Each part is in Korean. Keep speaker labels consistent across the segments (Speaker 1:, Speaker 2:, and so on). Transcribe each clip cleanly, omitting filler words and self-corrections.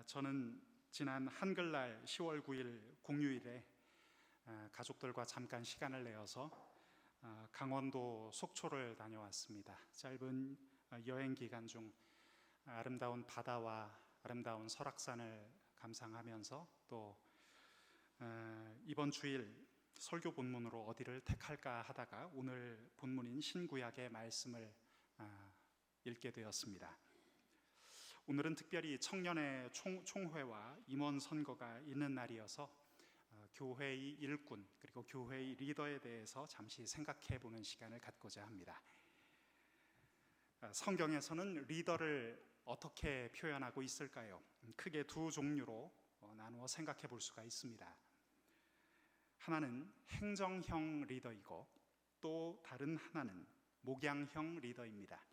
Speaker 1: 저는 지난 한글날 10월 9일 공휴일에 가족들과 잠깐 시간을 내어서 강원도 속초를 다녀왔습니다. 짧은 여행 기간 중 아름다운 바다와 아름다운 설악산을 감상하면서 또 이번 주일 설교 본문으로 어디를 택할까 하다가 오늘 본문인 신구약의 말씀을 읽게 되었습니다. 오늘은 특별히 청년의 총회와 임원 선거가 있는 날이어서 교회의 일꾼 그리고 교회의 리더에 대해서 잠시 생각해 보는 시간을 갖고자 합니다. 성경에서는 리더를 어떻게 표현하고 있을까요? 크게 두 종류로 나누어 생각해 볼 수가 있습니다. 하나는 행정형 리더이고 또 다른 하나는 목양형 리더입니다.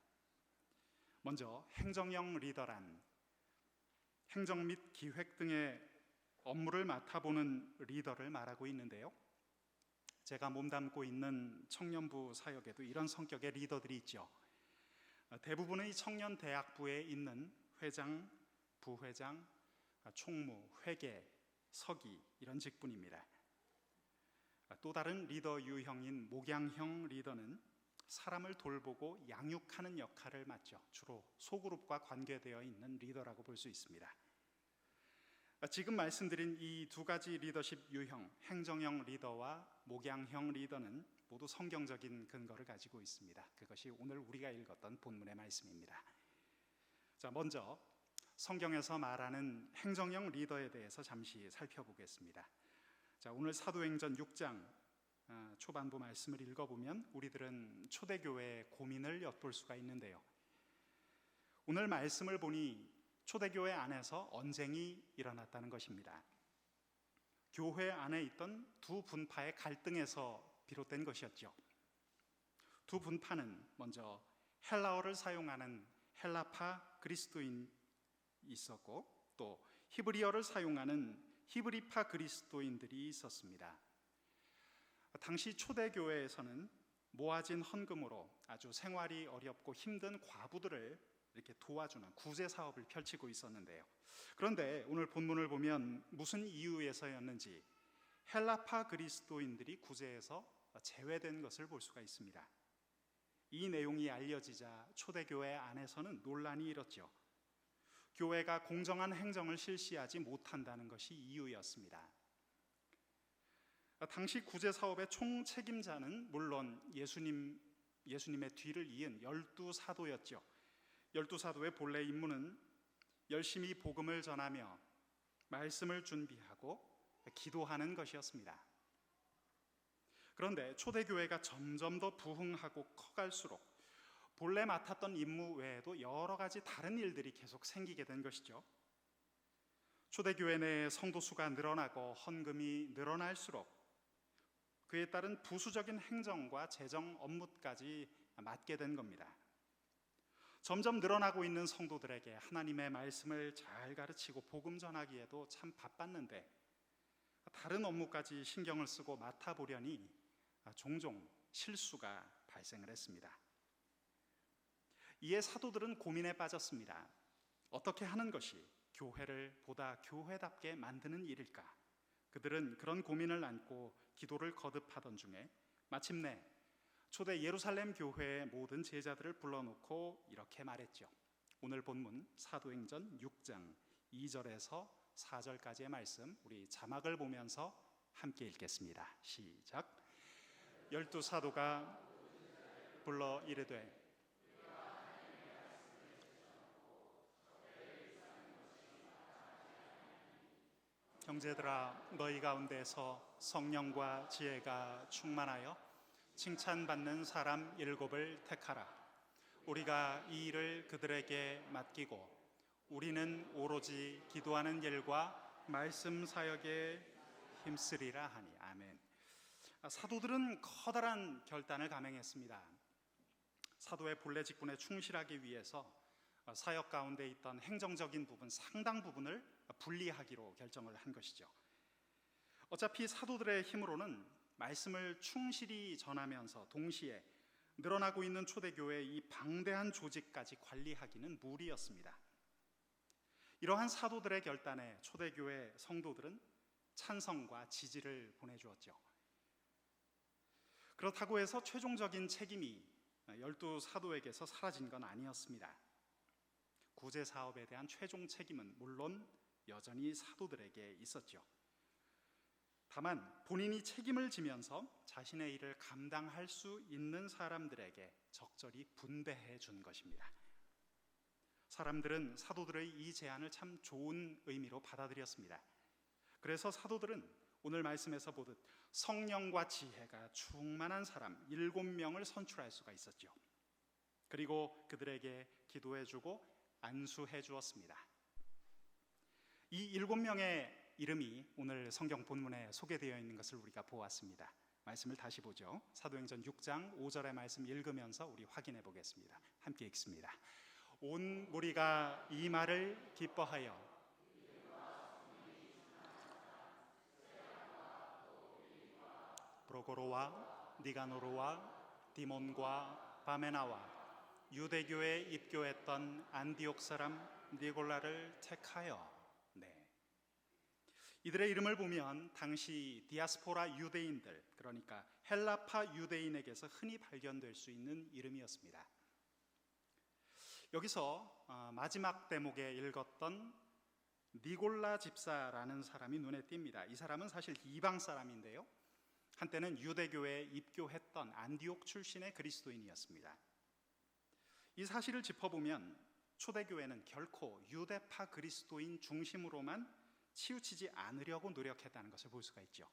Speaker 1: 먼저 행정형 리더란 행정 및 기획 등의 업무를 맡아보는 리더를 말하고 있는데요, 제가 몸담고 있는 청년부 사역에도 이런 성격의 리더들이 있죠. 대부분의 청년 대학부에 있는 회장, 부회장, 총무, 회계, 서기 이런 직분입니다. 또 다른 리더 유형인 목양형 리더는 사람을 돌보고 양육하는 역할을 맡죠. 주로 소그룹과 관계되어 있는 리더라고 볼 수 있습니다. 지금 말씀드린 이 두 가지 리더십 유형, 행정형 리더와 목양형 리더는 모두 성경적인 근거를 가지고 있습니다. 그것이 오늘 우리가 읽었던 본문의 말씀입니다. 자, 먼저 성경에서 말하는 행정형 리더에 대해서 잠시 살펴보겠습니다. 자, 오늘 사도행전 6장 초반부 말씀을 읽어보면 우리들은 초대교회의 고민을 엿볼 수가 있는데요, 오늘 말씀을 보니 초대교회 안에서 언쟁이 일어났다는 것입니다. 교회 안에 있던 두 분파의 갈등에서 비롯된 것이었죠. 두 분파는 먼저 헬라어를 사용하는 헬라파 그리스도인이 있었고 또 히브리어를 사용하는 히브리파 그리스도인들이 있었습니다. 당시 초대교회에서는 모아진 헌금으로 아주 생활이 어렵고 힘든 과부들을 이렇게 도와주는 구제 사업을 펼치고 있었는데요, 그런데 오늘 본문을 보면 무슨 이유에서였는지 헬라파 그리스도인들이 구제에서 제외된 것을 볼 수가 있습니다. 이 내용이 알려지자 초대교회 안에서는 논란이 일었죠. 교회가 공정한 행정을 실시하지 못한다는 것이 이유였습니다. 당시 구제 사업의 총책임자는 물론 예수님의 뒤를 이은 12사도였죠. 12사도의 본래 임무는 열심히 복음을 전하며 말씀을 준비하고 기도하는 것이었습니다. 그런데 초대교회가 점점 더 부흥하고 커갈수록 본래 맡았던 임무 외에도 여러 가지 다른 일들이 계속 생기게 된 것이죠. 초대교회 내 성도 수가 늘어나고 헌금이 늘어날수록 그에 따른 부수적인 행정과 재정 업무까지 맡게 된 겁니다. 점점 늘어나고 있는 성도들에게 하나님의 말씀을 잘 가르치고 복음 전하기에도 참 바빴는데 다른 업무까지 신경을 쓰고 맡아보려니 종종 실수가 발생을 했습니다. 이에 사도들은 고민에 빠졌습니다. 어떻게 하는 것이 교회를 보다 교회답게 만드는 일일까? 그들은 그런 고민을 안고 기도를 거듭하던 중에 마침내 초대 예루살렘 교회의 모든 제자들을 불러놓고 이렇게 말했죠. 오늘 본문 사도행전 6장 2절에서 4절까지의 말씀, 우리 자막을 보면서 함께 읽겠습니다. 시작. 12사도가 불러 이르되 형제들아, 너희 가운데서 성령과 지혜가 충만하여 칭찬받는 사람 7을 택하라. 우리가 이 일을 그들에게 맡기고 우리는 오로지 기도하는 일과 말씀 사역에 힘쓰리라 하니. 아멘. 사도들은 커다란 결단을 감행했습니다. 사도의 본래 직분에 충실하기 위해서 사역 가운데 있던 행정적인 부분 상당 부분을 분리하기로 결정을 한 것이죠. 어차피 사도들의 힘으로는 말씀을 충실히 전하면서 동시에 늘어나고 있는 초대교회의 이 방대한 조직까지 관리하기는 무리였습니다. 이러한 사도들의 결단에 초대교회 성도들은 찬성과 지지를 보내주었죠. 그렇다고 해서 최종적인 책임이 12사도에게서 사라진 건 아니었습니다. 구제 사업에 대한 최종 책임은 물론 여전히 사도들에게 있었죠. 다만 본인이 책임을 지면서 자신의 일을 감당할 수 있는 사람들에게 적절히 분배해 준 것입니다. 사람들은 사도들의 이 제안을 참 좋은 의미로 받아들였습니다. 그래서 사도들은 오늘 말씀에서 보듯 성령과 지혜가 충만한 사람 7명을 선출할 수가 있었죠. 그리고 그들에게 기도해주고 안수해 주었습니다. 이 7명의 이름이 오늘 성경 본문에 소개되어 있는 것을 우리가 보았습니다. 말씀을 다시 보죠. 사도행전 6장 5절의 말씀 읽으면서 우리 확인해 보겠습니다. 함께 읽습니다. 온 무리가 이 말을 기뻐하여 프로고로와 니가노르와 디몬과 바메나와 유대교에 입교했던 안디옥 사람 니골라를 택하여. 이들의 이름을 보면 당시 디아스포라 유대인들, 그러니까 헬라파 유대인에게서 흔히 발견될 수 있는 이름이었습니다. 여기서 마지막 대목에 읽었던 니골라 집사라는 사람이 눈에 띕니다. 이 사람은 사실 이방 사람인데요, 한때는 유대교에 입교했던 안디옥 출신의 그리스도인이었습니다. 이 사실을 짚어보면 초대교회는 결코 유대파 그리스도인 중심으로만 치우치지 않으려고 노력했다는 것을 볼 수가 있죠.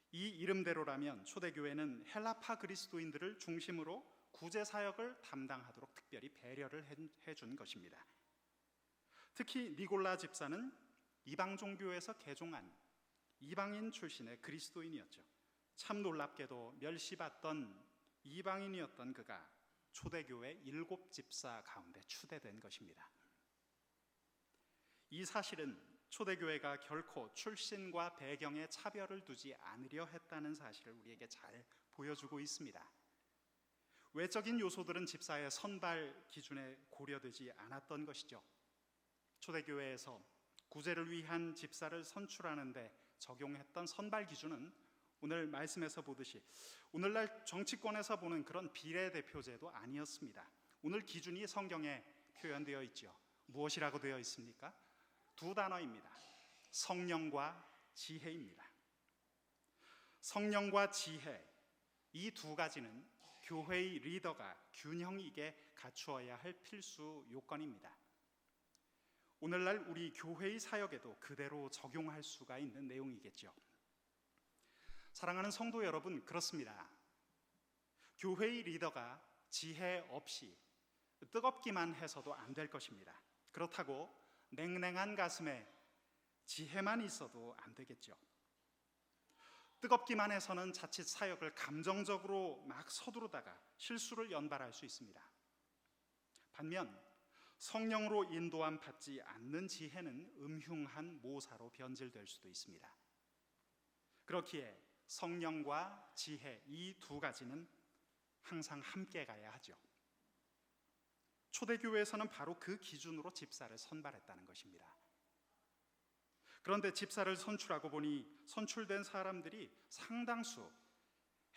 Speaker 1: 이 이름대로라면 초대교회는 헬라파 그리스도인들을 중심으로 구제사역을 담당하도록 특별히 배려를 해준 것입니다. 특히 니골라 집사는 이방 종교에서 개종한 이방인 출신의 그리스도인이었죠. 참 놀랍게도 멸시받던 이방인이었던 그가 초대교회 7집사 가운데 추대된 것입니다. 이 사실은 초대교회가 결코 출신과 배경에 차별을 두지 않으려 했다는 사실을 우리에게 잘 보여주고 있습니다. 외적인 요소들은 집사의 선발 기준에 고려되지 않았던 것이죠. 초대교회에서 구제를 위한 집사를 선출하는 데 적용했던 선발 기준은 오늘 말씀에서 보듯이 오늘날 정치권에서 보는 그런 비례대표제도 아니었습니다. 오늘 기준이 성경에 표현되어 있죠. 무엇이라고 되어 있습니까? 2단어입니다. 성령과 지혜입니다. 성령과 지혜, 이 2가지는 교회의 리더가 균형 있게 갖추어야 할 필수 요건입니다. 오늘날 우리 교회의 사역에도 그대로 적용할 수가 있는 내용이겠죠. 사랑하는 성도 여러분, 그렇습니다. 교회의 리더가 지혜 없이 뜨겁기만 해서도 안 될 것입니다. 그렇다고 냉랭한 가슴에 지혜만 있어도 안 되겠죠. 뜨겁기만 해서는 자칫 사역을 감정적으로 막 서두르다가 실수를 연발할 수 있습니다. 반면 성령으로 인도함 받지 않는 지혜는 음흉한 모사로 변질될 수도 있습니다. 그렇기에 성령과 지혜, 이 2가지는 항상 함께 가야 하죠. 초대교회에서는 바로 그 기준으로 집사를 선발했다는 것입니다. 그런데 집사를 선출하고 보니 선출된 사람들이 상당수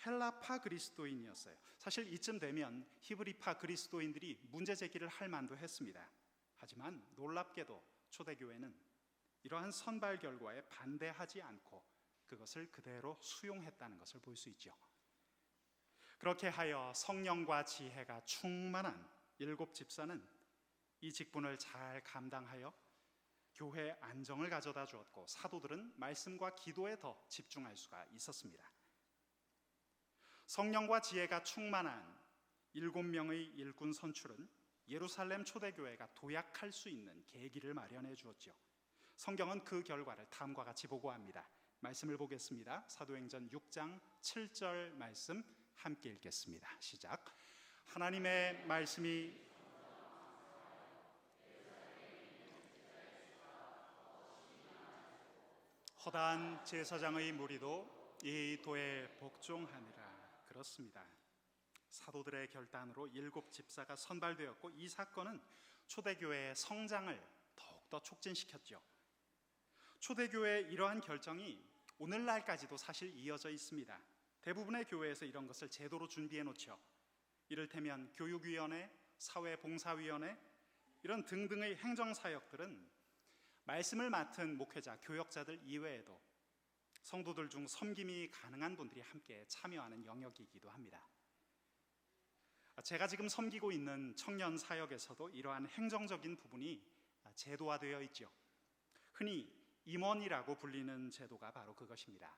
Speaker 1: 헬라파 그리스도인이었어요. 사실 이쯤 되면 히브리파 그리스도인들이 문제 제기를 할 만도 했습니다. 하지만 놀랍게도 초대교회는 이러한 선발 결과에 반대하지 않고 그것을 그대로 수용했다는 것을 볼 수 있죠. 그렇게 하여 성령과 지혜가 충만한 7집사는 이 직분을 잘 감당하여 교회의 안정을 가져다 주었고, 사도들은 말씀과 기도에 더 집중할 수가 있었습니다. 성령과 지혜가 충만한 7명의 일꾼 선출은 예루살렘 초대교회가 도약할 수 있는 계기를 마련해 주었죠. 성경은 그 결과를 다음과 같이 보고합니다. 말씀을 보겠습니다. 사도행전 6장 7절 말씀 함께 읽겠습니다. 시작. 하나님의 말씀이 허다한 제사장의 무리도 이 도에 복종하니라. 그렇습니다. 사도들의 결단으로 7집사가 선발되었고, 이 사건은 초대교회의 성장을 더욱 더욱더 촉진시켰죠. 초대교회의 이러한 결정이 오늘날까지도 사실 이어져 있습니다. 대부분의 교회에서 이런 것을 제도로 준비해 놓죠. 이를테면 교육위원회, 사회봉사위원회 이런 등등의 행정사역들은 말씀을 맡은 목회자, 교역자들 이외에도 성도들 중 섬김이 가능한 분들이 함께 참여하는 영역이기도 합니다. 제가 지금 섬기고 있는 청년 사역에서도 이러한 행정적인 부분이 제도화되어 있죠. 흔히 임원이라고 불리는 제도가 바로 그것입니다.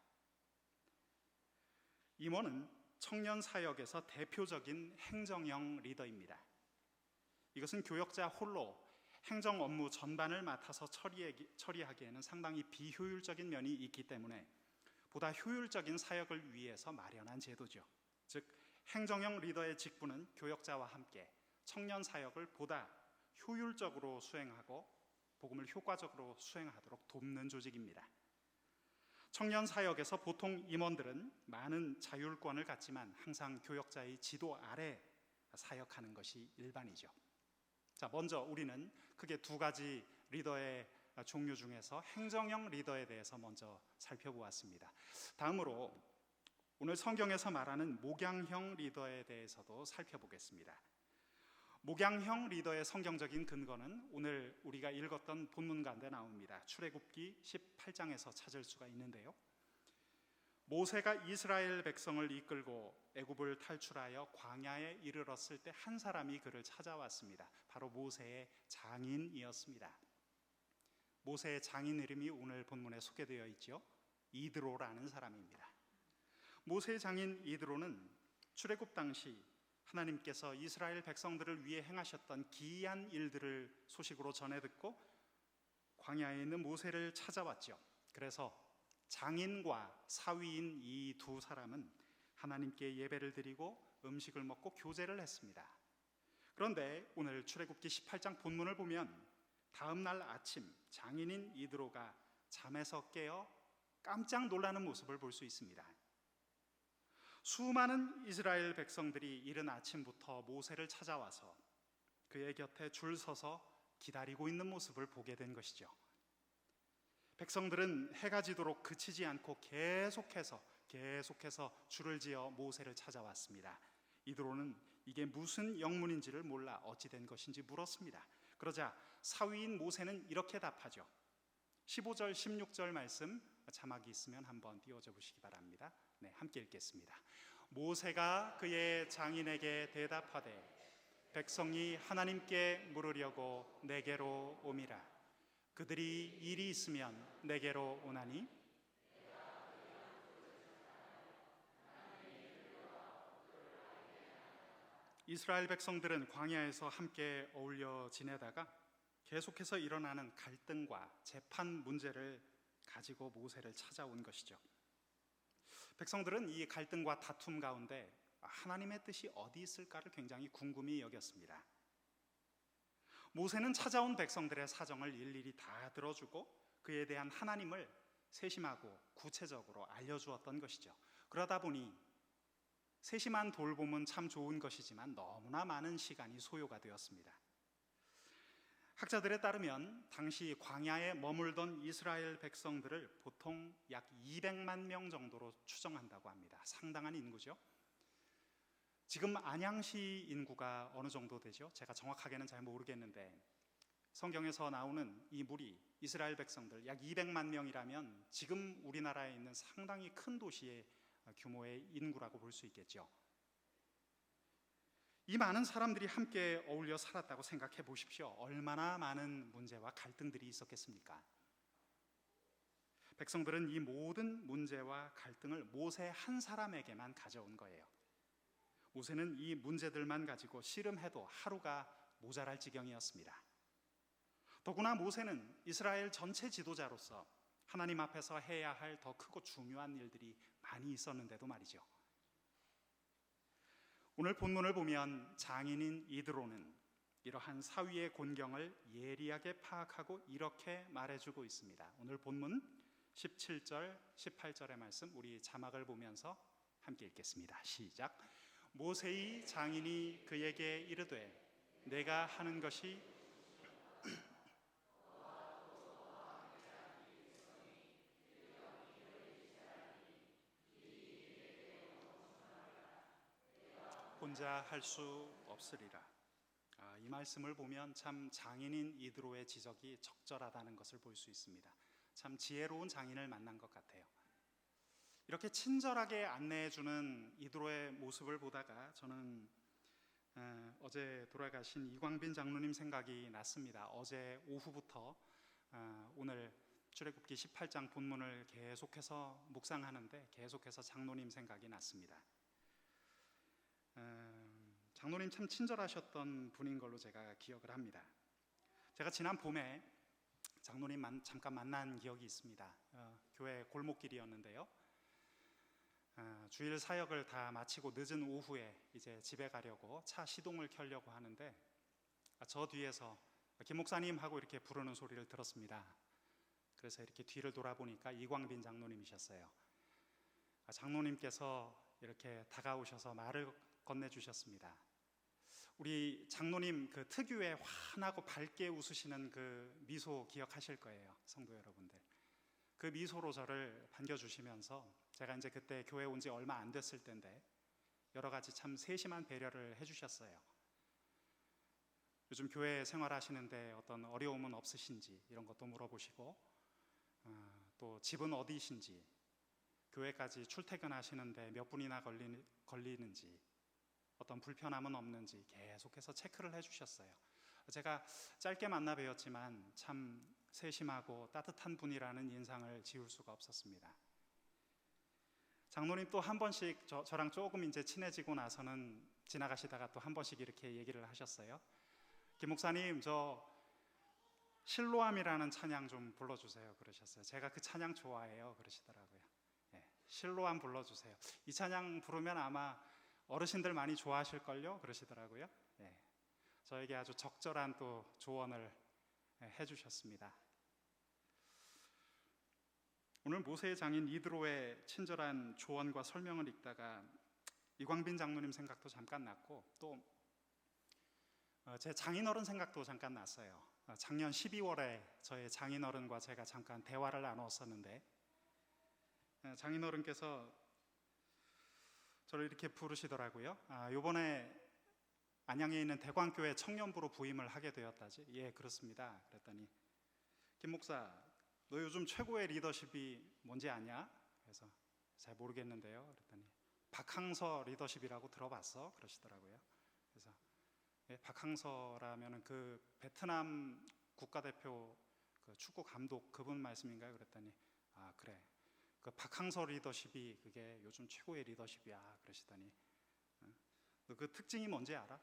Speaker 1: 임원은 청년 사역에서 대표적인 행정형 리더입니다. 이것은 교역자 홀로 행정 업무 전반을 맡아서 처리하기에는 상당히 비효율적인 면이 있기 때문에 보다 효율적인 사역을 위해서 마련한 제도죠. 즉 행정형 리더의 직분은 교역자와 함께 청년 사역을 보다 효율적으로 수행하고 복음을 효과적으로 수행하도록 돕는 조직입니다. 청년 사역에서 보통 임원들은 많은 자율권을 갖지만 항상 교역자의 지도 아래 사역하는 것이 일반이죠. 자, 먼저 우리는 크게 두 가지 리더의 종류 중에서 행정형 리더에 대해서 먼저 살펴보았습니다. 다음으로 오늘 성경에서 말하는 목양형 리더에 대해서도 살펴보겠습니다. 목양형 리더의 성경적인 근거는 오늘 우리가 읽었던 본문 가운데 나옵니다. 출애굽기 18장에서 찾을 수가 있는데요. 모세가 이스라엘 백성을 이끌고 애굽을 탈출하여 광야에 이르렀을 때 한 사람이 그를 찾아왔습니다. 바로 모세의 장인이었습니다. 모세의 장인 이름이 오늘 본문에 소개되어 있죠. 이드로라는 사람입니다. 모세의 장인 이드로는 출애굽 당시 하나님께서 이스라엘 백성들을 위해 행하셨던 기이한 일들을 소식으로 전해 듣고 광야에 있는 모세를 찾아왔죠. 그래서 장인과 사위인 이 두 사람은 하나님께 예배를 드리고 음식을 먹고 교제를 했습니다. 그런데 오늘 출애굽기 18장 본문을 보면 다음 날 아침 장인인 이드로가 잠에서 깨어 깜짝 놀라는 모습을 볼 수 있습니다. 수많은 이스라엘 백성들이 이른 아침부터 모세를 찾아와서 그의 곁에 줄 서서 기다리고 있는 모습을 보게 된 것이죠. 백성들은 해가 지도록 그치지 않고 계속해서 줄을 지어 모세를 찾아왔습니다. 이드로는 이게 무슨 영문인지를 몰라 어찌 된 것인지 물었습니다. 그러자 사위인 모세는 이렇게 답하죠. 15절 16절 말씀 자막이 있으면 한번 띄워줘 보시기 바랍니다. 네, 함께 읽겠습니다. 모세가 그의 장인에게 대답하되 백성이 하나님께 물으려고 내게로 오미라. 그들이 일이 있으면 내게로 오나니 이스라엘 백성들은 광야에서 함께 어울려 지내다가 계속해서 일어나는 갈등과 재판 문제를 가지고 모세를 찾아온 것이죠. 백성들은 이 갈등과 다툼 가운데 하나님의 뜻이 어디 있을까를 굉장히 궁금히 여겼습니다. 모세는 찾아온 백성들의 사정을 일일이 다 들어주고 그에 대한 하나님을 세심하고 구체적으로 알려주었던 것이죠. 그러다 보니 세심한 돌봄은 참 좋은 것이지만 너무나 많은 시간이 소요가 되었습니다. 학자들에 따르면 당시 광야에 머물던 이스라엘 백성들을 보통 약 200만 명 정도로 추정한다고 합니다. 상당한 인구죠. 지금 안양시 인구가 어느 정도 되죠? 제가 정확하게는 잘 모르겠는데 성경에서 나오는 이 무리 이스라엘 백성들 약 200만 명이라면 지금 우리나라에 있는 상당히 큰 도시의 규모의 인구라고 볼 수 있겠죠. 이 많은 사람들이 함께 어울려 살았다고 생각해 보십시오. 얼마나 많은 문제와 갈등들이 있었겠습니까? 백성들은 이 모든 문제와 갈등을 모세 한 사람에게만 가져온 거예요. 모세는 이 문제들만 가지고 씨름해도 하루가 모자랄 지경이었습니다. 더구나 모세는 이스라엘 전체 지도자로서 하나님 앞에서 해야 할 더 크고 중요한 일들이 많이 있었는데도 말이죠. 오늘 본문을 보면 장인인 이드로는 이러한 사위의 곤경을 예리하게 파악하고 이렇게 말해주고 있습니다. 오늘 본문 17절, 18절의 말씀 우리 자막을 보면서 함께 읽겠습니다. 시작. 모세의 장인이 그에게 이르되 내가 하는 것이 혼자 할 수 없으리라. 이 말씀을 보면 참 장인인 이드로의 지적이 적절하다는 것을 볼 수 있습니다. 참 지혜로운 장인을 만난 것 같아요. 이렇게 친절하게 안내해주는 이드로의 모습을 보다가 저는 어제 돌아가신 이광빈 장로님 생각이 났습니다. 어제 오후부터 오늘 출애굽기 18장 본문을 계속해서 묵상하는데 계속해서 장로님 생각이 났습니다. 장로님 참 친절하셨던 분인 걸로 제가 기억을 합니다. 제가 지난 봄에 장로님 잠깐 만난 기억이 있습니다. 교회 골목길이었는데요. 주일 사역을 다 마치고 늦은 오후에 이제 집에 가려고 차 시동을 켜려고 하는데 저 뒤에서 김 목사님 하고 이렇게 부르는 소리를 들었습니다. 그래서 이렇게 뒤를 돌아보니까 이광빈 장로님이셨어요. 장로님께서 이렇게 다가오셔서 말을 건네주셨습니다. 우리 장로님 그 특유의 환하고 밝게 웃으시는 그 미소 기억하실 거예요, 성도 여러분들. 그 미소로 저를 반겨주시면서 제가 이제 그때 교회 온 지 얼마 안 됐을 때인데 여러 가지 참 세심한 배려를 해주셨어요. 요즘 교회 생활하시는데 어떤 어려움은 없으신지 이런 것도 물어보시고 또 집은 어디신지, 교회까지 출퇴근하시는데 몇 분이나 걸리는지, 어떤 불편함은 없는지 계속해서 체크를 해주셨어요. 제가 짧게 만나 뵈었지만 참 세심하고 따뜻한 분이라는 인상을 지울 수가 없었습니다. 장로님 또 한 번씩 저랑 조금 이제 친해지고 나서는 지나가시다가 또 한 번씩 이렇게 얘기를 하셨어요. 김 목사님, 저 실로암이라는 찬양 좀 불러주세요 그러셨어요. 제가 그 찬양 좋아해요 그러시더라고요. 실로암 불러주세요. 이 찬양 부르면 아마 어르신들 많이 좋아하실걸요 그러시더라고요. 저에게 아주 적절한 또 조언을 해주셨습니다. 오늘 모세의 장인 이드로의 친절한 조언과 설명을 읽다가 이광빈 장로님 생각도 잠깐 났고 또 제 장인어른 생각도 잠깐 났어요. 작년 12월에 저의 장인어른과 제가 잠깐 대화를 나눴었는데 장인어른께서 저를 이렇게 부르시더라고요. 요번에 안양에 있는 대광교회 청년부로 부임을 하게 되었다지. 예, 그렇습니다. 그랬더니 김 목사, 너 요즘 최고의 리더십이 뭔지 아냐? 그래서 잘 모르겠는데요. 그랬더니 박항서 리더십이라고 들어봤어? 그러시더라고요. 그래서 박항서라면은 그 베트남 국가대표 그 축구 감독 그분 말씀인가요? 그랬더니 그래. 그 박항서 리더십이 그게 요즘 최고의 리더십이야. 그러시더니 너 그 특징이 뭔지 알아?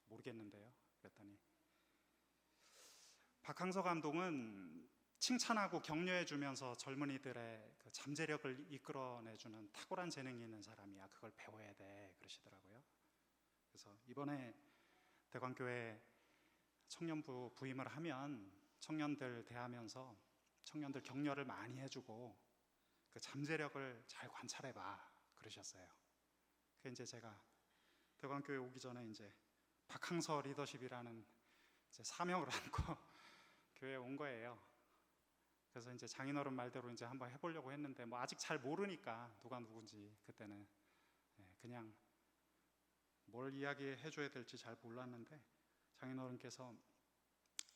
Speaker 1: 모르겠는데요. 그랬더니 박항서 감독은 칭찬하고 격려해주면서 젊은이들의 그 잠재력을 이끌어내주는 탁월한 재능이 있는 사람이야. 그걸 배워야 돼. 그러시더라고요. 그래서 이번에 대광교회 청년부 부임을 하면 청년들 대하면서 청년들 격려를 많이 해주고 그 잠재력을 잘 관찰해봐 그러셨어요. 그 이제 제가 대광교회 오기 전에 이제 박항서 리더십이라는 이제 사명을 안고 교회에 온 거예요. 그래서 이제 장인어른 말대로 이제 한번 해보려고 했는데 뭐 아직 잘 모르니까 누가 누군지 그때는 그냥 뭘 이야기해 줘야 될지 잘 몰랐는데 장인어른께서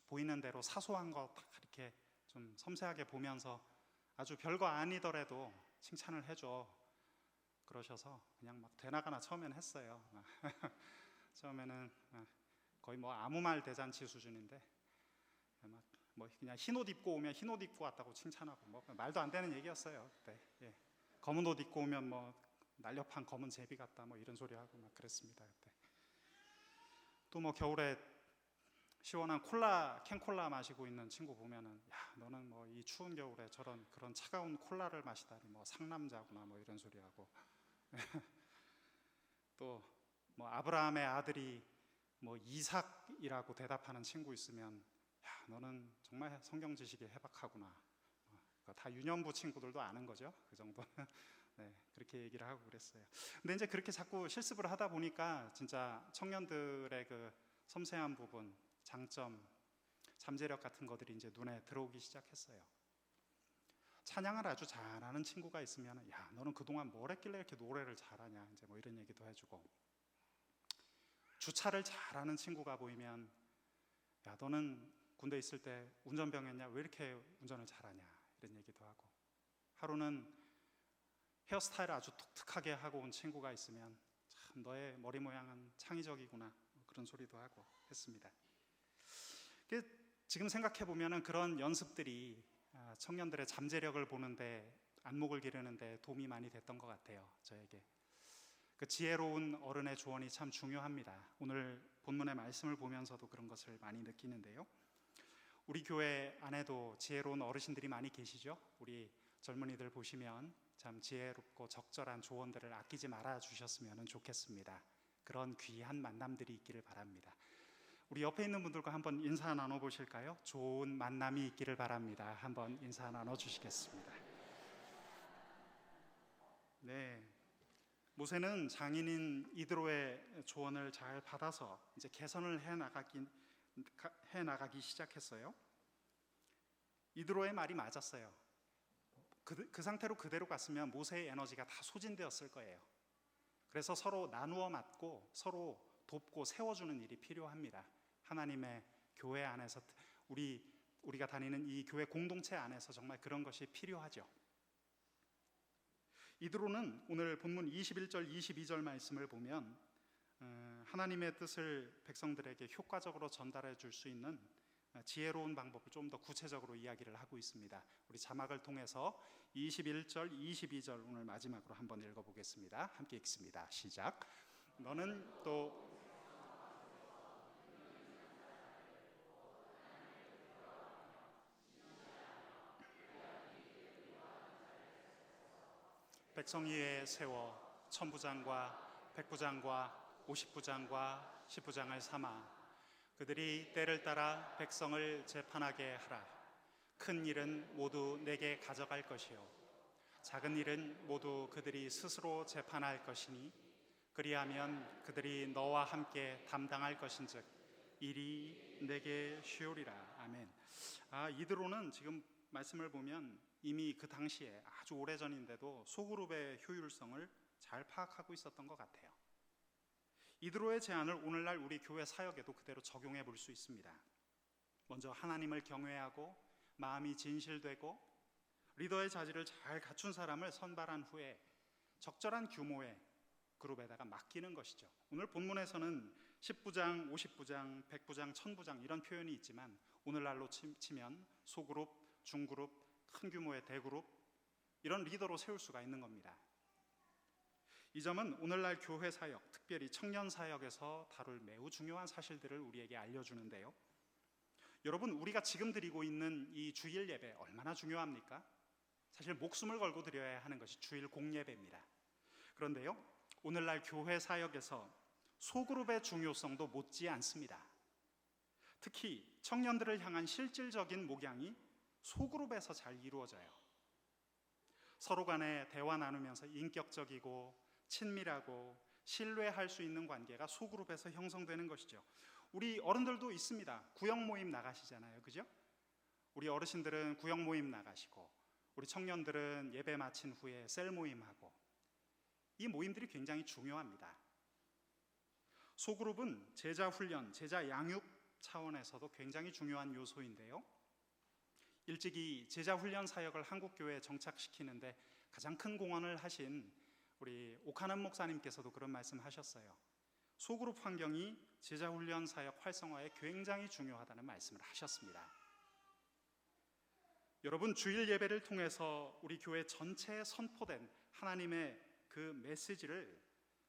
Speaker 1: 보이는 대로 사소한 거 이렇게 좀 섬세하게 보면서 아주 별거 아니더라도 칭찬을 해줘 그러셔서 그냥 막 되나가나 처음에는 했어요. 처음에는 거의 뭐 아무 말 대잔치 수준인데 막 뭐 그냥 흰옷 입고 오면 흰옷 입고 왔다고 칭찬하고 뭐 말도 안 되는 얘기였어요 그때. 검은 옷 입고 오면 뭐 날렵한 검은 제비 같다 뭐 이런 소리 하고 막 그랬습니다 그때. 또 뭐 겨울에 시원한 캔콜라 마시고 있는 친구 보면은 야 너는 뭐 이 추운 겨울에 그런 차가운 콜라를 마시다니 뭐 상남자구나 뭐 이런 소리 하고 또 뭐 아브라함의 아들이 뭐 이삭이라고 대답하는 친구 있으면 야 너는 정말 성경 지식이 해박하구나. 다 유년부 친구들도 아는 거죠 그 정도는. 그렇게 얘기를 하고 그랬어요. 근데 이제 그렇게 자꾸 실습을 하다 보니까 진짜 청년들의 그 섬세한 부분, 장점, 잠재력 같은 것들이 이제 눈에 들어오기 시작했어요. 찬양을 아주 잘하는 친구가 있으면 야 너는 그동안 뭘 했길래 이렇게 노래를 잘하냐 이제 뭐 이런 얘기도 해주고 주차를 잘하는 친구가 보이면 야, 너는 군대 있을 때 운전병했냐? 왜 이렇게 운전을 잘하냐? 이런 얘기도 하고, 하루는 헤어스타일을 아주 독특하게 하고 온 친구가 있으면 참 너의 머리 모양은 창의적이구나, 그런 소리도 하고 했습니다. 지금 생각해 보면은 그런 연습들이 청년들의 잠재력을 보는데, 안목을 기르는데 도움이 많이 됐던 것 같아요. 저에게 그 지혜로운 어른의 조언이 참 중요합니다. 오늘 본문의 말씀을 보면서도 그런 것을 많이 느끼는데요. 우리 교회 안에도 지혜로운 어르신들이 많이 계시죠. 우리 젊은이들 보시면 참 지혜롭고 적절한 조언들을 아끼지 말아 주셨으면 좋겠습니다. 그런 귀한 만남들이 있기를 바랍니다. 우리 옆에 있는 분들과 한번 인사 나눠보실까요? 좋은 만남이 있기를 바랍니다. 한번 인사 나눠주시겠습니다. 네, 모세는 장인인 이드로의 조언을 잘 받아서 이제 개선을 해나가기 시작했어요. 이드로의 말이 맞았어요. 그 상태로 그대로 갔으면 모세의 에너지가 다 소진되었을 거예요. 그래서 서로 나누어 맡고 서로 돕고 세워주는 일이 필요합니다. 하나님의 교회 안에서, 우리가 다니는 이 교회 공동체 안에서 정말 그런 것이 필요하죠. 이드로는 오늘 본문 21절 22절 말씀을 보면 하나님의 뜻을 백성들에게 효과적으로 전달해 줄 수 있는 지혜로운 방법을 좀 더 구체적으로 이야기를 하고 있습니다. 우리 자막을 통해서 21절 22절 오늘 마지막으로 한번 읽어보겠습니다. 함께 읽습니다. 시작. 너는 또 백성 위에 세워 천부장과 백부장과 50부장과 10부장을 삼아 그들이 때를 따라 백성을 재판하게 하라. 큰 일은 모두 내게 가져갈 것이요 작은 일은 모두 그들이 스스로 재판할 것이니 그리하면 그들이 너와 함께 담당할 것인즉 일이 내게 쉬우리라. 아멘. 이드로는 지금 말씀을 보면 이미 그 당시에 아주 오래전인데도 소그룹의 효율성을 잘 파악하고 있었던 것 같아요. 이드로의 제안을 오늘날 우리 교회 사역에도 그대로 적용해 볼 수 있습니다. 먼저 하나님을 경외하고 마음이 진실되고 리더의 자질을 잘 갖춘 사람을 선발한 후에 적절한 규모의 그룹에다가 맡기는 것이죠. 오늘 본문에서는 10부장, 50부장, 100부장, 1000부장 이런 표현이 있지만 오늘날로 치면 소그룹, 중그룹, 큰 규모의 대그룹, 이런 리더로 세울 수가 있는 겁니다. 이 점은 오늘날 교회 사역, 특별히 청년 사역에서 다룰 매우 중요한 사실들을 우리에게 알려주는데요. 여러분, 우리가 지금 드리고 있는 이 주일 예배 얼마나 중요합니까? 사실 목숨을 걸고 드려야 하는 것이 주일 공예배입니다. 그런데요, 오늘날 교회 사역에서 소그룹의 중요성도 못지 않습니다. 특히 청년들을 향한 실질적인 목양이 소그룹에서 잘 이루어져요. 서로 간에 대화 나누면서 인격적이고 친밀하고 신뢰할 수 있는 관계가 소그룹에서 형성되는 것이죠. 우리 어른들도 있습니다. 구역 모임 나가시잖아요, 그죠? 우리 어르신들은 구역 모임 나가시고 우리 청년들은 예배 마친 후에 셀 모임하고, 이 모임들이 굉장히 중요합니다. 소그룹은 제자 훈련, 제자 양육 차원에서도 굉장히 중요한 요소인데요. 일찍이 제자 훈련 사역을 한국교회에 정착시키는데 가장 큰 공헌을 하신 우리 오카남 목사님께서도 그런 말씀하셨어요. 소그룹 환경이 제자 훈련 사역 활성화에 굉장히 중요하다는 말씀을 하셨습니다. 여러분, 주일 예배를 통해서 우리 교회 전체에 선포된 하나님의 그 메시지를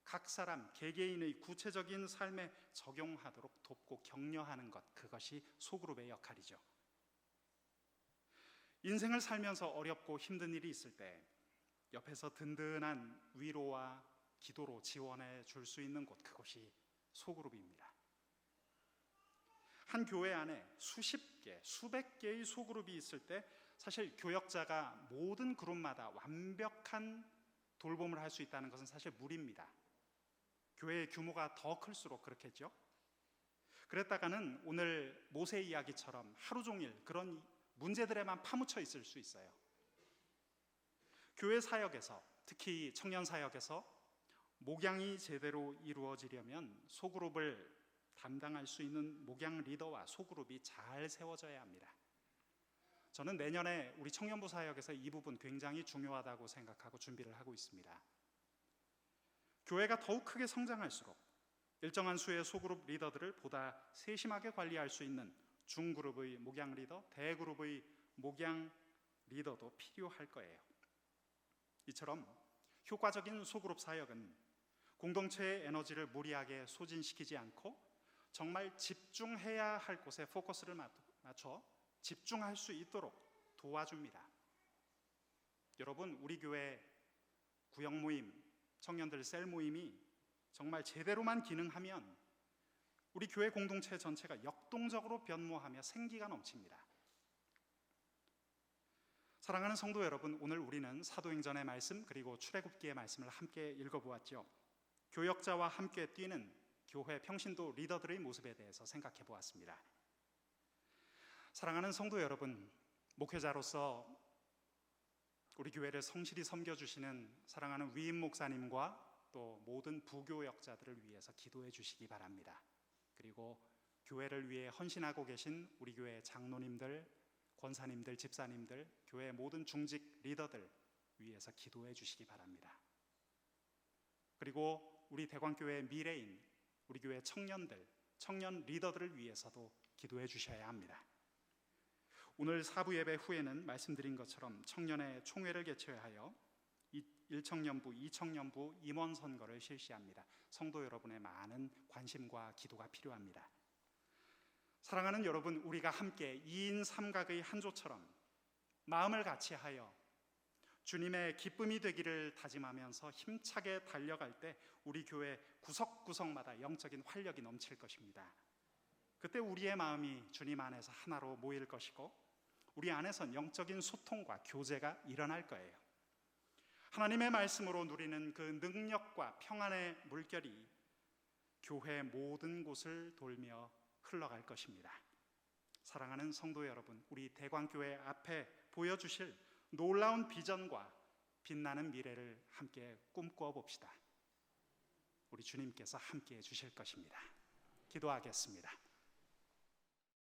Speaker 1: 각 사람 개개인의 구체적인 삶에 적용하도록 돕고 격려하는 것, 그것이 소그룹의 역할이죠. 인생을 살면서 어렵고 힘든 일이 있을 때 옆에서 든든한 위로와 기도로 지원해 줄 수 있는 곳, 그것이 소그룹입니다. 한 교회 안에 수십 개, 수백 개의 소그룹이 있을 때 사실 교역자가 모든 그룹마다 완벽한 돌봄을 할 수 있다는 것은 사실 무리입니다. 교회의 규모가 더 클수록 그렇겠죠. 그랬다가는 오늘 모세 이야기처럼 하루 종일 그런 문제들에만 파묻혀 있을 수 있어요. 교회 사역에서, 특히 청년 사역에서 목양이 제대로 이루어지려면 소그룹을 담당할 수 있는 목양 리더와 소그룹이 잘 세워져야 합니다. 저는 내년에 우리 청년부 사역에서 이 부분 굉장히 중요하다고 생각하고 준비를 하고 있습니다. 교회가 더욱 크게 성장할수록 일정한 수의 소그룹 리더들을 보다 세심하게 관리할 수 있는 중그룹의 목양 리더, 대그룹의 목양 리더도 필요할 거예요. 이처럼 효과적인 소그룹 사역은 공동체의 에너지를 무리하게 소진시키지 않고 정말 집중해야 할 곳에 포커스를 맞춰 집중할 수 있도록 도와줍니다. 여러분, 우리 교회 구역 모임, 청년들 셀 모임이 정말 제대로만 기능하면 우리 교회 공동체 전체가 역동적으로 변모하며 생기가 넘칩니다. 사랑하는 성도 여러분, 오늘 우리는 사도행전의 말씀 그리고 출애굽기의 말씀을 함께 읽어보았죠. 교역자와 함께 뛰는 교회 평신도 리더들의 모습에 대해서 생각해 보았습니다. 사랑하는 성도 여러분, 목회자로서 우리 교회를 성실히 섬겨주시는 사랑하는 위임 목사님과 또 모든 부교역자들을 위해서 기도해 주시기 바랍니다. 그리고 교회를 위해 헌신하고 계신 우리 교회 장로님들, 권사님들, 집사님들, 교회 모든 중직 리더들 위해서 기도해 주시기 바랍니다. 그리고 우리 대광교회의 미래인 우리 교회 청년들, 청년 리더들을 위해서도 기도해 주셔야 합니다. 오늘 사부 예배 후에는 말씀드린 것처럼 청년의 총회를 개최하여 1청년부, 2청년부 임원 선거를 실시합니다. 성도 여러분의 많은 관심과 기도가 필요합니다. 사랑하는 여러분, 우리가 함께 2인 3각의 한 조처럼 마음을 같이하여 주님의 기쁨이 되기를 다짐하면서 힘차게 달려갈 때 우리 교회 구석구석마다 영적인 활력이 넘칠 것입니다. 그때 우리의 마음이 주님 안에서 하나로 모일 것이고 우리 안에선 영적인 소통과 교제가 일어날 거예요. 하나님의 말씀으로 누리는 그 능력과 평안의 물결이 교회 모든 곳을 돌며 흘러갈 것입니다. 사랑하는 성도 여러분, 우리 대광교회 앞에 보여주실 놀라운 비전과 빛나는 미래를 함께 꿈꿔 봅시다. 우리 주님께서 함께 해 주실 것입니다. 기도하겠습니다.